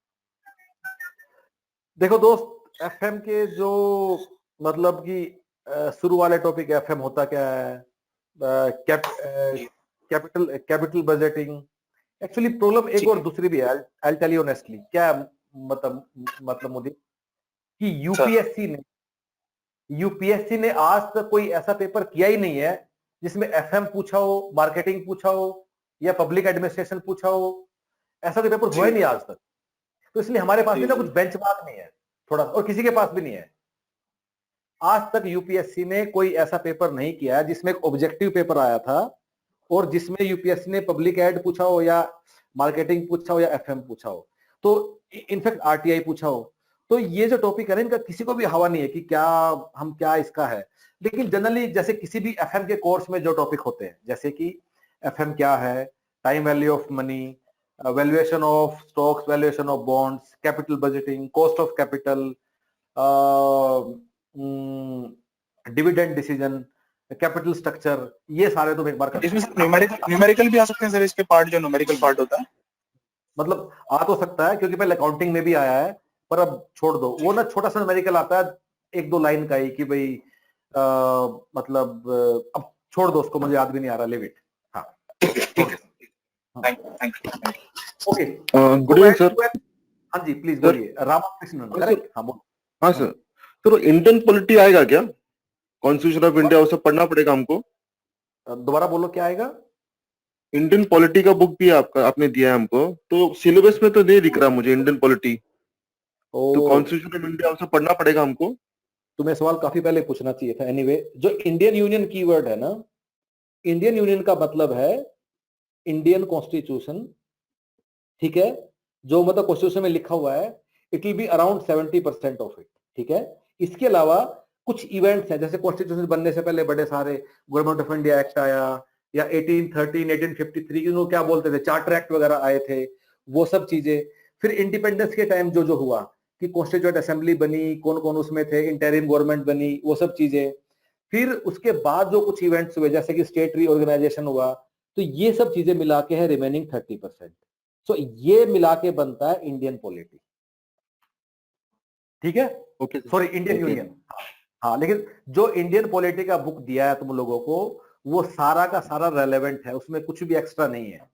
देखो दोस्त, एफएम के जो मतलब कि शुरू वाले टॉपिक, एफएम होता क्या है, कैपिटल बजटिंग, एक्चुअली प्रॉब्लम एक और दूसरी भी है, आई टेल यू ऑनेस्टली क्या मतलब मुझे कि यूपीएससी ने आज तक कोई ऐसा पेपर किया ही नहीं है जिसमें एफएम पूछा हो, मार्केटिंग पूछा हो या पब्लिक एडमिनिस्ट्रेशन पूछा हो, ऐसा कोई पेपर हुआ ही नहीं आज तक। तो इसलिए हमारे पास भी ना कुछ बेंचमार्क नहीं है थोड़ा, और किसी के पास भी नहीं है। आज तक यूपीएससी ने कोई ऐसा पेपर नहीं किया है जिसमें एक ऑब्जेक्टिव पेपर आया था और जिसमें यूपीएससी ने पब्लिक एड पूछा हो या मार्केटिंग पूछा हो या एफएम पूछा हो, तो इनफैक्ट आरटीआई पूछा हो। तो ये जो टॉपिक है ना, इनका किसी को भी हवा नहीं है कि क्या इसका है, लेकिन जनरली जैसे किसी भी एफएम के कोर्स में जो टॉपिक होते हैं, जैसे कि एफएम क्या है, time value of money, valuation of stocks, valuation of bonds, capital budgeting, cost of capital, dividend decision, capital structure, ये सारे तुम एक बार कर, इसमें न्यूमेरिकल भी आ सकते हैं सर, इसके पार्ट जो न्यूमेरिकल पार्ट होता है, मतलब आ तो सकता है क्योंकि पहले अकाउंटिंग में भी आया है, पर अब छोड़ दो वो ना, छोटा सा न्यूमेरिकल आता है 1-2 लाइन का ही कि भाई मतलब अब छोड़ दो उसको, मुझे याद भी नहीं आ रहा, लिव इट। हाँ ओके, गुड इवनिंग सर। हाँ जी प्लीज बोलिए, रामकृष्णन करेक्ट? हाँ बोलो। हाँ सर, तो इंडियन पॉलिटी आएगा क्या, कॉन्स्टिट्यूशन ऑफ इंडिया, वो सब पढ़ना पड़ेगा हमको? दोबारा बोलो क्या आएगा? इंडियन पॉलिटी का बुक भी आपका आपने दिया है हमको, तो सिलेबस में तो नहीं दिख रहा मुझे इंडियन पॉलिटी। तो ओ, कॉन्स्टिट्यूशन ऑफ इंडिया उसे पढ़ना पड़ेगा हमको। तुम्हें सवाल काफी पहले पूछना चाहिए था। एनीवे, जो इंडियन यूनियन कीवर्ड है ना, इंडियन यूनियन का मतलब है इंडियन कॉन्स्टिट्यूशन, ठीक है, जो मतलब कॉन्स्टिट्यूशन में लिखा हुआ है, it will be around 70% of it, ठीक है। इसके अलावा कुछ इवेंट्स हैं, जैसे कॉन्स्टिट्यूशन बनने से पहले बड़े सारे गवर्नमेंट ऑफ इंडिया एक्ट आया, या 1813 1853 की क्या बोलते थे, चार्टर एक्ट वगैरह आए थे, वो सब चीजें। फिर इंडिपेंडेंस के टाइम जो जो हुआ कि कॉन्स्टिट्यूएंट असेंबली बनी, कौन कौन उसमें थे, इंटरिम गवर्नमेंट बनी, वो सब चीजें। फिर उसके बाद जो कुछ इवेंट्स हुए, जैसे कि स्टेट रीऑर्गेनाइजेशन हुआ, तो ये सब चीजें मिला के है रिमेनिंग 30%। सो ये मिला के बनता है इंडियन पॉलिटी, ठीक है, okay sorry Indian okay. Union. हाँ, लेकिन जो इंडियन पॉलिटी का बुक दिया है तुम लोगों को, वो सारा का सारा रेलेवेंट है, उसमें कुछ भी एक्स्ट्रा नहीं है।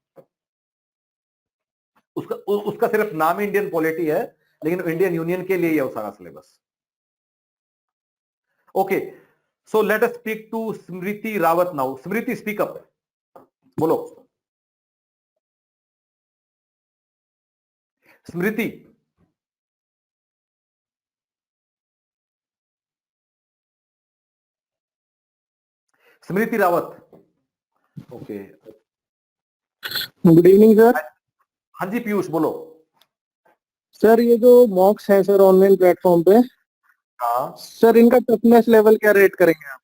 उसका सिर्फ नाम इंडियन पॉलिटी है, लेकिन इंडियन यूनियन के लिए ही है वो सारा syllabus. Okay, so let us speak to Smriti Rawat now. Smriti, speak up, बोलो Smriti. Smriti Rawat, okay. Good evening sir. हाँ जी पीयूष, बोलो। सर ये जो मॉक्स है सर ऑनलाइन प्लेटफॉर्म पे, हाँ, सर इनका टफनेस लेवल क्या रेट करेंगे आप?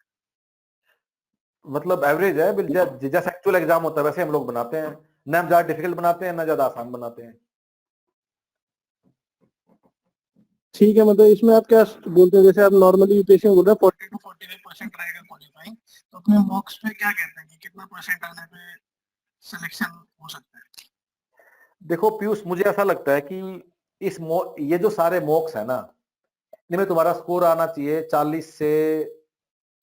मतलब एवरेज है, जैसा एक्चुअल एग्जाम होता है वैसे हम लोग बनाते हैं, ना हम ज्यादा डिफिकल्ट बनाते हैं ना ज्यादा आसान बनाते हैं। ठीक है, मतलब इसमें आप क्या बोलते हैं, जैसे आप नॉर्मली यूपीएससी में बोल रहे हैं 40 to 45% रहेगा क्वालिफाइंग, तो अपने मॉक्स पे क्या कहते हैं कि कितना परसेंट आने पे सिलेक्शन हो सकता है? देखो पीयूष, मुझे ऐसा लगता है कि ये जो सारे मॉक्स है ना, इनमें तुम्हारा स्कोर आना चाहिए 40 से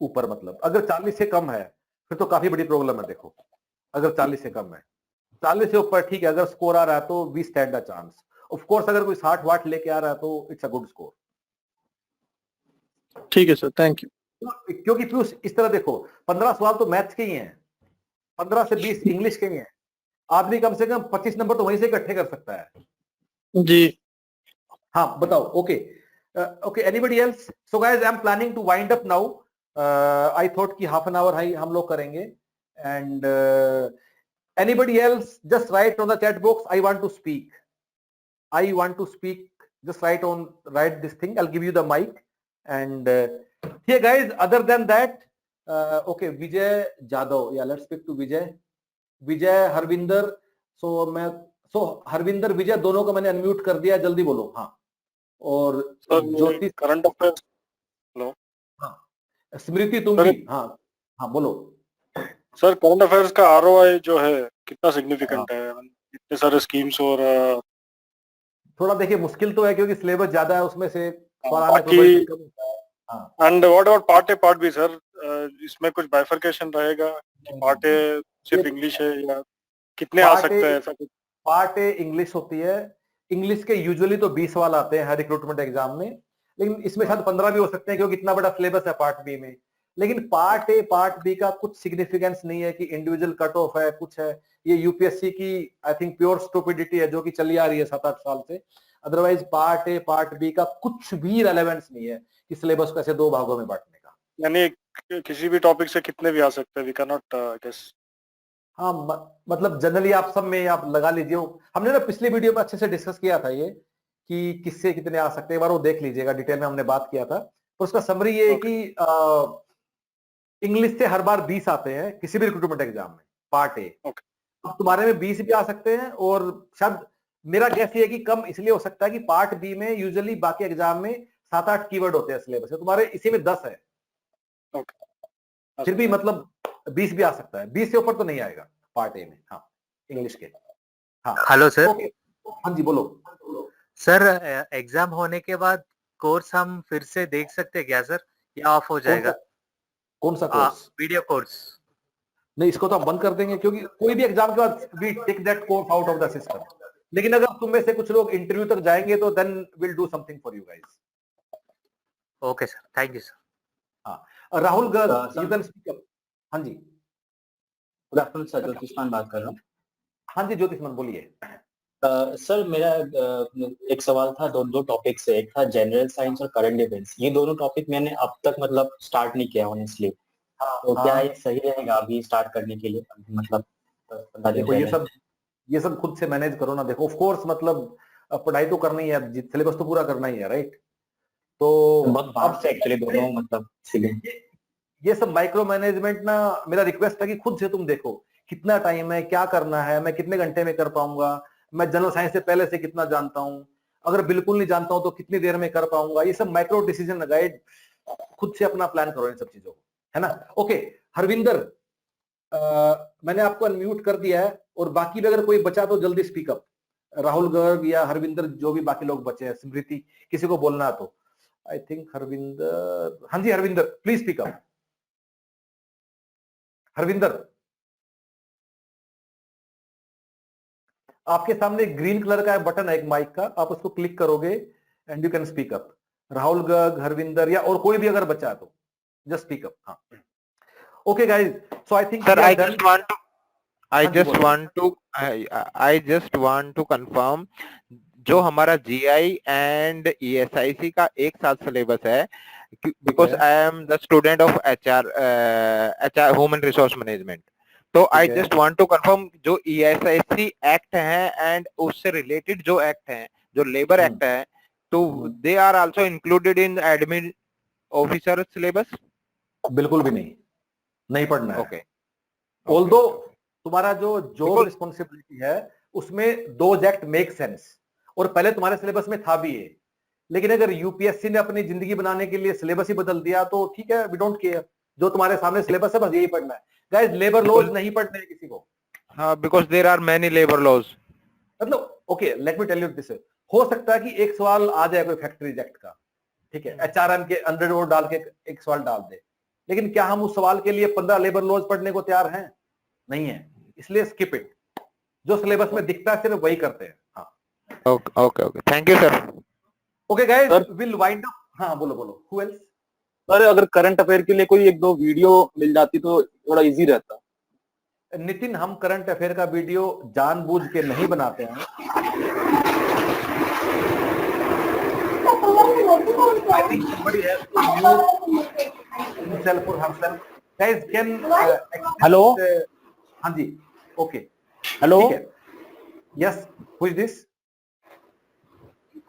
ऊपर। मतलब अगर 40 से कम है फिर तो काफी बड़ी प्रॉब्लम है। देखो, अगर 40 से कम है, 40 से ऊपर ठीक है, अगर स्कोर आ रहा है तो we stand a chance. Of course अगर कोई 60 वाट लेके आ रहा है तो इट्स अ गुड स्कोर। ठीक है सर, थैंक यू। क्योंकि पीयूष इस तरह देखो, 15 सवाल तो मैथ्स के ही हैं, 15 से 20 इंग्लिश के ही हैं। आदमी कम से कम 25 नंबर तो वहीं से इकट्ठे कर सकता है। जी हाँ बताओ। Okay okay, anybody else? So guys, I am planning to wind up now. I thought कि हाफ एन आवर हम लोग करेंगे। And anybody else, just write on the chat box, I want to speak, I want to speak, just write this thing, I'll give you the mic. And here guys, other than that, okay, Vijay Jadhav, yeah, let's speak to Vijay Harvinder। so Harvinder, Vijay दोनों को मैंने अनम्यूट कर दिया, जल्दी बोलो। हाँ, और ज्योति, करंट अफेयर्स। हाँ, स्मृति तुम भी, हाँ हाँ बोलो। सर करंट अफेयर्स का आरओआई जो है कितना सिग्निफिकेंट है, इतने सारे स्कीम्स और थोड़ा देखिए मुश्किल तो है क्योंकि सिलेबस ज्यादा है, उसमें से बाकी कम होता है। And what about part A part B sir, इसमें कुछ बाइफरकेशन रहेगा कि पार्ट ए सिर्फ इंग्लिश है या कितने आ सकते हैं ऐसा कुछ? पार्ट ए इंग्लिश होती है। इंग्लिश के यूजुअली तो 20 सवाल आते हैं हर रिक्रूटमेंट एग्जाम में, लेकिन इसमें शायद 15 भी हो सकते हैं क्योंकि इतना बड़ा सिलेबस है पार्ट बी में। लेकिन पार्ट ए पार्ट बी का कुछ सिग्निफिकेंस नहीं है कि इंडिविजुअल कट ऑफ है, कुछ है। ये यूपीएससी की आई थिंक प्योर स्टूपिडिटी है जो कि चली आ रही है 7-8 साल से। Otherwise part A part B का कुछ भी रेलेवेंस नहीं है कि सिलेबस को ऐसे 2 भागों में बांटने का। यानी किसी भी टॉपिक से कितने भी आ सकते हैं, वी कैन नॉट गेस। हाँ, मतलब जनरली आप सब में आप लगा लीजिए। हमने ना पिछले वीडियो में अच्छे से डिस्कस किया था ये कि किससे कितने आ सकते हैं, एक बार वो देख लीजिएगा, डिटेल में हमने बात किया था। तो उसका समरी ये है कि इंग्लिश से हर बार 20 आते हैं किसी भी रिक्रूटमेंट एग्जाम में, पार्ट ए। अब तुम्हारे में 20 भी आ सकते हैं, और शायद मेरा गैस ये है कि कम इसलिए हो सकता है कि पार्ट बी में यूजुअली बाकी एग्जाम में 7-8 कीवर्ड होते हैं सिलेबस में, तुम्हारे इसी में 10 है। फिर भी मतलब 20 भी आ सकता है, 20 से ऊपर तो नहीं आएगा पार्ट ए में। हाँ, इंग्लिश के। हाँ, हेलो सर। ओके, हाँ जी बोलो। सर एग्जाम होने के बाद कोर्स हम फिर से देख सकते हैं क्या सर, या ऑफ हो जाएगा? कौन सा कोर्स? Video course. नहीं, इसको तो हम बंद कर देंगे क्योंकि कोई भी एग्जाम के बाद we take that course out of the system. लेकिन अगर तुम में से कुछ लोग इंटरव्यू तक जाएंगे तो then will do something for you guys. Okay sir, thank you sir. हाँ, Rahul Garg, you can speak up. हाँ जी। गुड आफ्टरनून सर, ज्योतिष्मान बात कर रहा हूँ। हाँ जी ज्योतिष्मान बोलिए। सर मेरा एक सवाल था, दो टॉपिक से, एक था जनरल साइंस और करंट इवेंट्स। ये दोनों टॉपिक मैंने अब तक मतलब स्टार्ट नहीं किया ऑनेस्टली, तो क्या ये सही रहेगा अभी स्टार्ट करने के लिए? मतलब 15 दिन देखो पहले। ये सब खुद से मैनेज करो ना। देखो ऑफ कोर्स मतलब पढ़ाई तो करनी है, सिलेबस तो पूरा करना ही है, राइट? तो बहुत वास्ट है एक्चुअली दोनों, मतलब ये सब माइक्रो मैनेजमेंट ना, मेरा रिक्वेस्ट है कि खुद से तुम देखो कितना टाइम है, क्या करना है, मैं कितने घंटे में कर पाऊंगा, मैं जनरल साइंस से पहले से कितना जानता हूं, अगर बिल्कुल नहीं जानता हूं तो कितनी देर में कर पाऊंगा। ये सब माइक्रो डिसीजन गाइड, खुद से अपना प्लान करो इन सब चीजों को, है ना? ओके हरविंदर, मैंने आपको अनम्यूट कर दिया है, और बाकी भी अगर कोई बचा तो जल्दी स्पीक अप। राहुल गर्ग या हरविंदर, जो भी बाकी लोग बचे हैं, स्मृति, किसी को बोलना है तो। आई थिंक हरविंदर, हाँ जी Harvinder please speak up. Harvinder, आपके सामने ग्रीन कलर का बटन है एक माइक का, आप उसको क्लिक करोगे and you can speak up. Rahul Garg, Harvinder या और कोई भी अगर बचा तो जस्ट स्पीक अप। हाँ okay guys, so I think sir I just want to confirm, जो हमारा GI एंड ESIC का एक साथ सिलेबस है, because I am the student of HR human resource management, तो I just want to confirm जो ESIC एक्ट है एंड उससे रिलेटेड जो एक्ट है, जो लेबर एक्ट है, तो they are also included in admin officer syllabus? बिल्कुल भी नहीं पढ़ना है। ओके, ऑल्दो तुम्हारा जो जॉब रिस्पॉन्सिबिलिटी है उसमें दो एक्ट मेक सेंस, और पहले तुम्हारे सिलेबस में था भी ये, लेकिन अगर यूपीएससी ने अपनी जिंदगी बनाने के लिए सिलेबस ही बदल दिया तो ठीक है, वी डोंट केयर। जो तुम्हारे सामने सिलेबस है बस यही पढ़ना है गाइस। लेबर लॉज नहीं पढ़ने हैं किसी को। हाँ, because there are many labour laws. मतलब okay let me tell you this, हो सकता है कि एक सवाल आ जाए कोई फैक्ट्री एक्ट का, ठीक है, एचआरएम के अंडर और डाल के एक सवाल डाल दे, लेकिन क्या हम उस सवाल के लिए 15 लेबर लॉज पढ़ने को तैयार हैं? नहीं है, इसलिए स्किप इट। जो सिलेबस में दिखता है सिर्फ वही करते हैं। हाँ okay, thank you sir. Okay guys, will wind up. हाँ बोलो हु एल्स? सर अगर करंट अफेयर के लिए कोई एक दो वीडियो मिल जाती तो थोड़ा इजी रहता। नितिन, हम करंट अफेयर का वीडियो जानबूझ के नहीं बनाते हैं। I think somebody has to mute himself or herself. Guys, can hello, हाँ जी, ओके, हेलो, ठीक है, यस, हु इज दिस?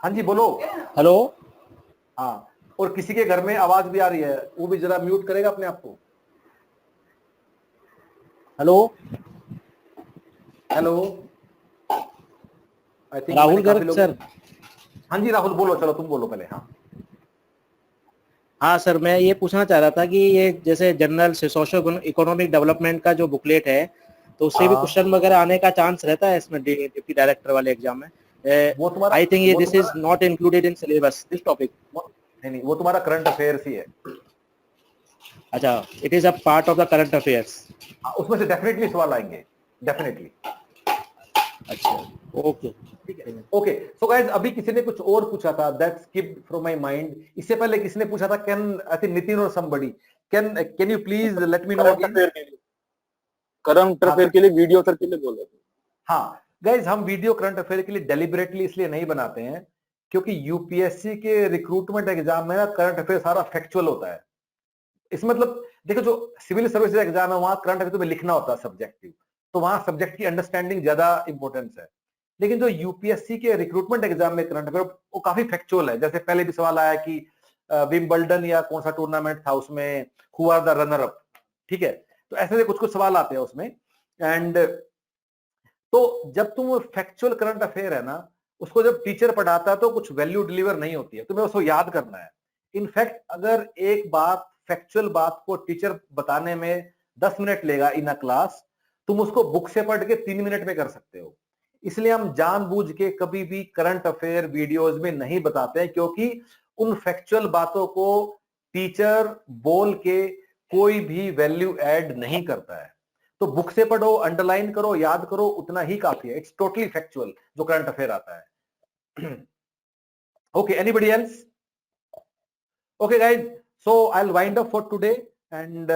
हाँ जी बोलो। हेलो, हाँ, और किसी के घर में आवाज भी आ रही है, वो भी जरा म्यूट करेगा अपने आप को। Hello, hello, I think Rahul Garg sir. हाँ जी राहुल बोलो, चलो तुम बोलो पहले। हाँ सर, मैं ये पूछना चाह रहा था कि ये जैसे जनरल सोशो इकोनॉमिक डेवलपमेंट का जो बुकलेट है, तो उससे भी क्वेश्चन वगैरह आने का चांस रहता है इसमें डिप्टी डायरेक्टर वाले एग्जाम में? आई थिंक ये this is not included in syllabus this topic. नहीं, वो तुम्हारा करंट अफेयर्स ही है। अच्छा, it is a part of the current affairs. उसमें से डेफिनेटली सवाल आएंगे, डेफिनेटली। अच्छा, ओके, ठीक है, ओके। सो गाइस, अभी किसी ने कुछ और पूछा था, that skipped from my mind. इससे पहले किसी ने पूछा था, कैन आई थिंक नितिन और somebody, can you please let me know current affair के लिए वीडियो सर के लिए बोल रहे थे। हाँ गाइस, हम वीडियो करंट अफेयर के लिए डेलिबरेटली इसलिए नहीं बनाते हैं क्योंकि यूपीएससी के रिक्रूटमेंट एग्जाम में ना करंट अफेयर सारा फैक्चुअल होता है। इस मतलब देखो, जो सिविल सर्विसेज एग्जाम है वहां करंट अफेयर तुम्हें लिखना होता है सब्जेक्टिव, तो वहां सब्जेक्ट की अंडरस्टैंडिंग ज्यादा इंपॉर्टेंस है। लेकिन जो यूपीएससी के रिक्रूटमेंट एग्जाम में करंट अफेयर वो काफी फैक्चुअल है। जैसे पहले भी सवाल आया कि विंबलडन या कौन सा टूर्नामेंट था उसमें who are the runner up, ठीक है, तो ऐसे कुछ सवाल आते हैं उसमें। एंड तो जब तुम फैक्चुअल करंट अफेयर है ना, उसको जब टीचर पढ़ाता है तो कुछ वैल्यू डिलीवर नहीं होती है, तुम्हें उसको याद करना है। इनफैक्ट अगर एक बात फैक्चुअल बात को टीचर बताने में 10 मिनट लेगा इन अ क्लास, तुम उसको बुक से पढ़ के 3 मिनट में कर सकते हो। इसलिए हम जानबूझ के कभी भी करंट अफेयर वीडियोस में नहीं बताते हैं, क्योंकि उन फैक्चुअल बातों को टीचर बोल के कोई भी वैल्यू ऐड नहीं करता है। तो बुक से पढ़ो, अंडरलाइन करो, याद करो, उतना ही काफी है। इट्स टोटली फैक्चुअल जो करंट अफेयर आता है। Okay, anybody else? Okay guys, so I'll wind up for today. And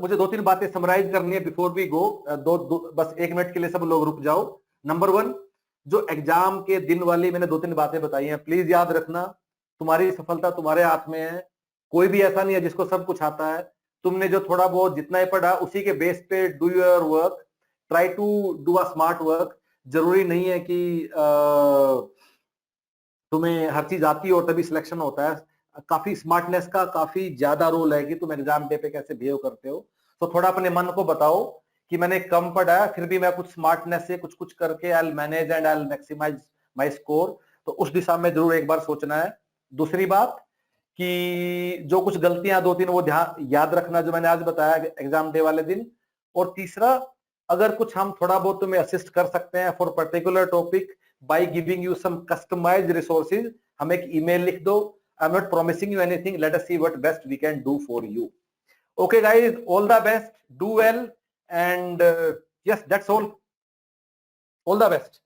मुझे 2-3 बातें समराइज करनी है बिफोर वी गो। बस 1 मिनट के लिए सब लोग रुक जाओ। नंबर 1, जो एग्जाम के दिन वाली मैंने 2-3 बातें बताई हैं, प्लीज याद रखना, तुम्हारी सफलता तुम्हारे हाथ में है। कोई भी ऐसा नहीं है जिसको सब कुछ आता है। तुमने जो थोड़ा बहुत जितना ही पढ़ा उसी के बेस पे do your work, try to do a smart work. जरूरी नहीं है कि तुम्हें हर चीज आती हो और तभी सिलेक्शन होता है। काफी स्मार्टनेस का काफी ज्यादा रोल है कि तुम एग्जाम डे पे कैसे बिहेव करते हो। तो थोड़ा अपने मन को बताओ कि मैंने कम पढ़ा है फिर भी मैं कुछ स्मार्टनेस से कुछ कुछ करके I will manage and I will maximise my score. तो उस दिशा में जरूर एक बार सोचना है। दूसरी बात कि जो कुछ गलतियां 2-3 वो ध्यान याद रखना जो मैंने आज बताया एग्जाम डे वाले दिन। और तीसरा, अगर कुछ हम थोड़ा बहुत तुम्हें असिस्ट कर सकते हैं for particular topic by giving you some customised resources, हमें एक ईमेल लिख दो। I am not promising you anything, let us see what best we can do for you. Okay guys, all the best, do well, and yes, that's all the best.